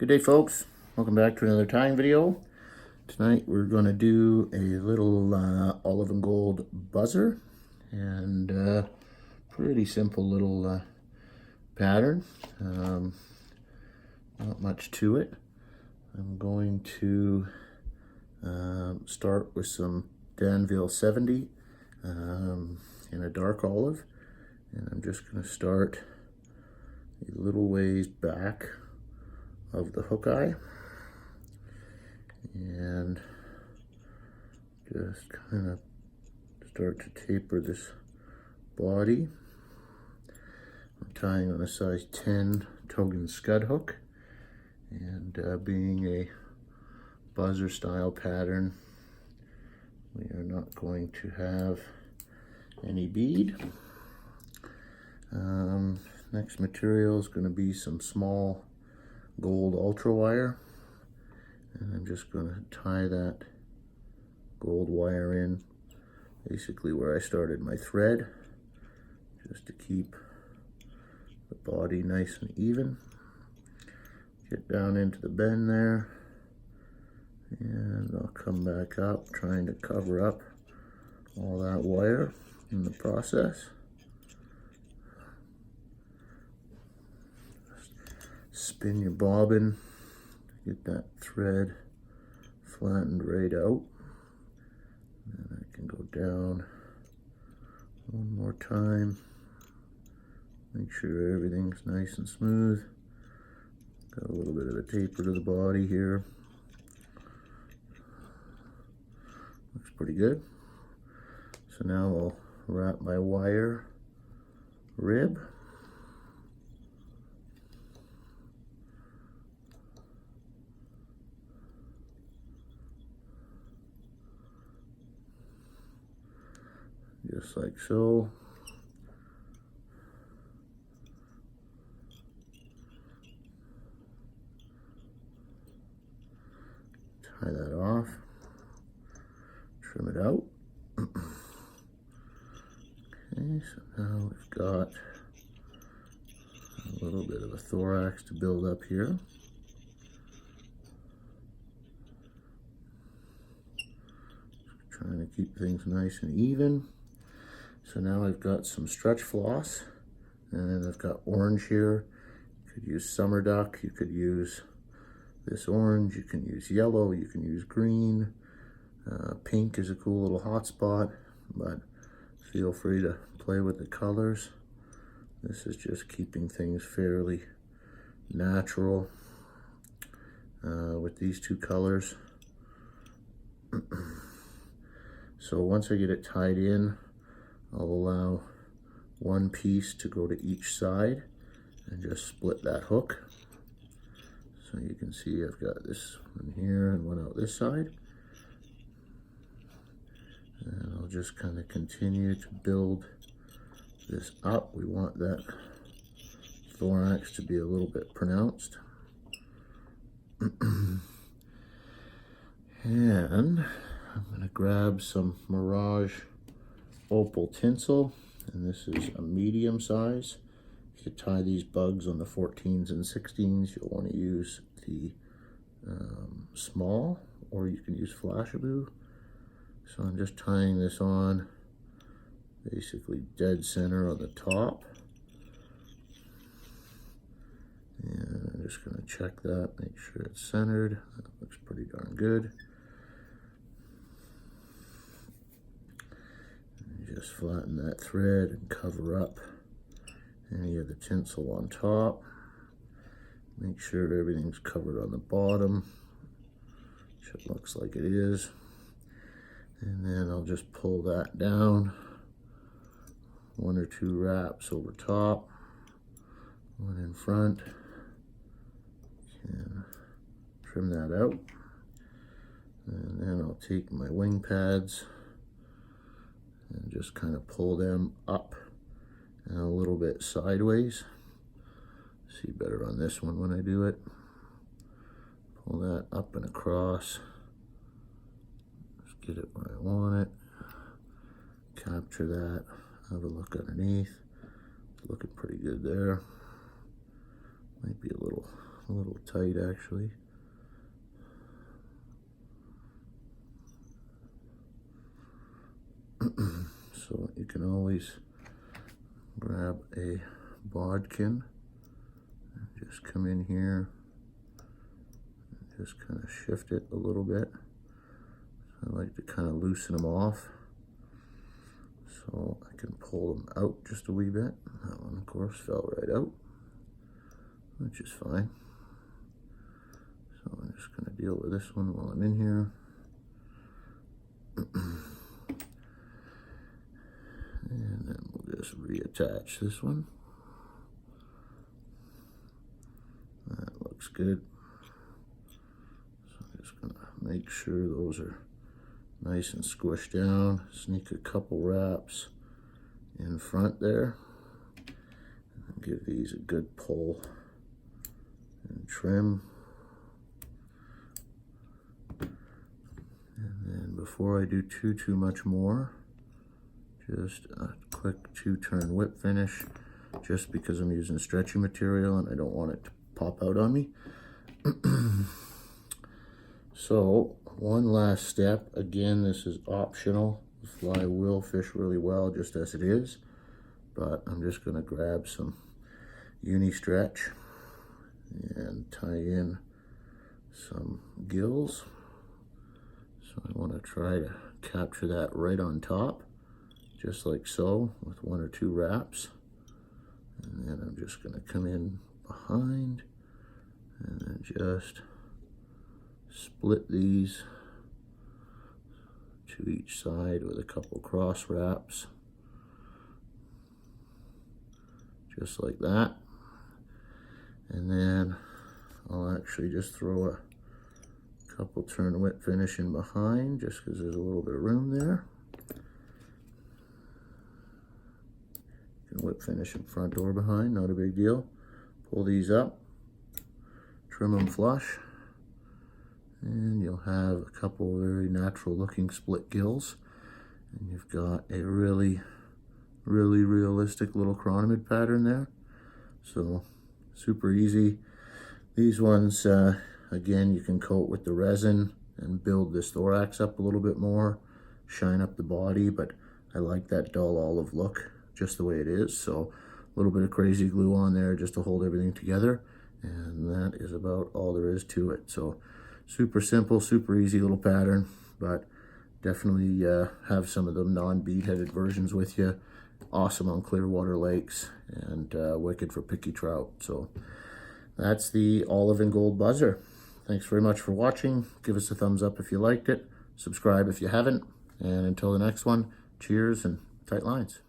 Good day, folks. Welcome back to another tying video. Tonight we're going to do a little olive and gold buzzer, and pretty simple little pattern. Not much to it. I'm going to start with some Danville 70 in a dark olive, and I'm just going to start a little ways back of the hook eye and just kind of start to taper this body. I'm tying on a size 10 Togan scud hook, and being a buzzer style pattern, we are not going to have any bead. Next material is going to be some small gold ultra wire, and I'm just going to tie that gold wire in basically where I started my thread, just to keep the body nice and even. Get down into the bend there, and I'll come back up trying to cover up all that wire in the process. Spin your bobbin to get that thread flattened right out. And I can go down one more time. Make sure everything's nice and smooth. Got a little bit of a taper to the body here. Looks pretty good. So now I'll wrap my wire rib. Just like so. Tie that off. Trim it out. Okay, so now we've got a little bit of a thorax to build up here. Trying to keep things nice and even. So now I've got some stretch floss, and I've got orange here. You could use summer duck, you could use this orange, you can use yellow, you can use green. Pink is a cool little hot spot, but feel free to play with the colors. This is just keeping things fairly natural with these two colors. So once I get it tied in, I'll allow one piece to go to each side and just split that hook. So you can see I've got this one here and one out this side. And I'll just kind of continue to build this up. We want that thorax to be a little bit pronounced. And I'm going to grab some Mirage opal tinsel, and this is a medium size. If you tie these bugs on the 14s and 16s, you'll want to use the small, or you can use Flashaboo. So I'm just tying this on basically dead center on the top, and I'm just going to check that, make sure it's centered. That looks pretty darn good. Just flatten that thread and cover up any of the tinsel on top. Make sure everything's covered on the bottom, which it looks like it is. And then I'll just pull that down, one or two wraps over top, one in front, and trim that out. And then I'll take my wing pads and just kind of pull them up and a little bit sideways. See better on this one when I do it. Pull that up and across. Just get it where I want it. Capture that. Have a look underneath. It's looking pretty good there. Might be a little a little tight actually. So you can always grab a bodkin and just come in here and just kind of shift it a little bit. I like to kind of loosen them off so I can pull them out just a wee bit. That one, of course, fell right out, which is fine. So I'm just going to deal with this one while I'm in here. And then we'll just reattach this one. That looks good. So I'm just going to make sure those are nice and squished down. Sneak a couple wraps in front there. And give these a good pull and trim. And then before I do too much more, just a quick 2-turn whip finish, just because I'm using stretchy material and I don't want it to pop out on me. So one last step, again, this is optional. The fly will fish really well just as it is, but I'm just going to grab some uni stretch and tie in some gills. So I want to try to capture that right on top, just like so, with 1 or 2 wraps. And then I'm just going to come in behind and then just split these to each side with a couple cross wraps, just like that. And then I'll actually just throw a couple turn whip finish in behind, just because there's a little bit of room there. You can whip finish in front or behind, not a big deal. Pull these up, trim them flush, and you'll have a couple very natural looking split gills, and you've got a really realistic little chironomid pattern there. So super easy. These ones, again, you can coat with the resin and build this thorax up a little bit more, shine up the body, but I like that dull olive look just the way it is. So a little bit of crazy glue on there just to hold everything together, and that is about all there is to it. So super simple, super easy little pattern, but definitely have some of the non-bead-headed versions with you. Awesome on Clearwater lakes, and wicked for picky trout. So that's the olive and gold buzzer. Thanks very much for watching. Give us a thumbs up if you liked it. Subscribe if you haven't. And until the next one, cheers and tight lines.